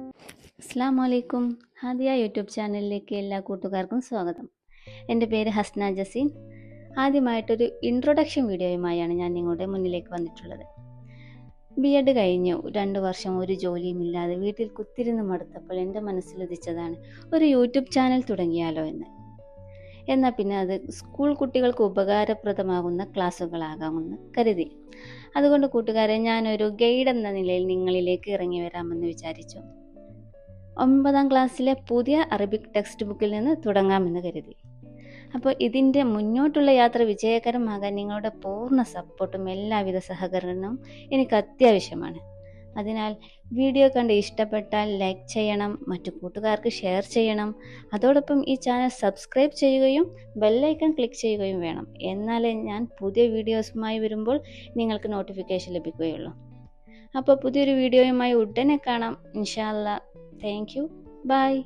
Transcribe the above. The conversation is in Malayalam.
അസ്സലാമു അലൈക്കും. ഹാദിയ യൂട്യൂബ് ചാനലിലേക്ക് എല്ലാ കൂട്ടുകാർക്കും സ്വാഗതം. എൻ്റെ പേര് ഹസ്ന ജസീൻ. ആദ്യമായിട്ടൊരു ഇൻട്രൊഡക്ഷൻ വീഡിയോയുമായാണ് ഞാൻ നിങ്ങളുടെ മുന്നിലേക്ക് വന്നിട്ടുള്ളത്. ബി.എഡ് കഴിഞ്ഞു 2 വർഷം ഒരു ജോലിയുമില്ലാതെ വീട്ടിൽ കുത്തിരുന്ന് മടുത്തപ്പോൾ എൻ്റെ മനസ്സിലുദിച്ചതാണ് ഒരു യൂട്യൂബ് ചാനൽ തുടങ്ങിയാലോ എന്ന്. എന്നാൽ പിന്നെ അത് സ്കൂൾ കുട്ടികൾക്ക് ഉപകാരപ്രദമാകുന്ന ക്ലാസ്സുകളാകാമെന്ന് കരുതി. അതുകൊണ്ട് കൂട്ടുകാരെ, ഞാനൊരു ഗൈഡ് എന്ന നിലയിൽ നിങ്ങളിലേക്ക് ഇറങ്ങി വരാമെന്ന് വിചാരിച്ചു. 9ാം ക്ലാസ്സിലെ പുതിയ അറബിക് ടെക്സ്റ്റ് ബുക്കിൽ നിന്ന് തുടങ്ങാമെന്ന് കരുതി. അപ്പോൾ ഇതിൻ്റെ മുന്നോട്ടുള്ള യാത്ര വിജയകരമാകാൻ നിങ്ങളുടെ പൂർണ്ണ സപ്പോർട്ടും എല്ലാവിധ സഹകരണവും എനിക്ക് അത്യാവശ്യമാണ്. അതിനാൽ വീഡിയോ കണ്ട് ഇഷ്ടപ്പെട്ടാൽ ലൈക്ക് ചെയ്യണം, മറ്റു കൂട്ടുകാർക്ക് ഷെയർ ചെയ്യണം. അതോടൊപ്പം ഈ ചാനൽ സബ്സ്ക്രൈബ് ചെയ്യുകയും ബെല്ലൈക്കൺ ക്ലിക്ക് ചെയ്യുകയും വേണം. എന്നാലേ ഞാൻ പുതിയ വീഡിയോസുമായി വരുമ്പോൾ നിങ്ങൾക്ക് നോട്ടിഫിക്കേഷൻ ലഭിക്കുകയുള്ളൂ. അപ്പോൾ പുതിയൊരു വീഡിയോയുമായി ഉടനെ കാണാം ഇൻഷാ അല്ലാ. Thank you. Bye.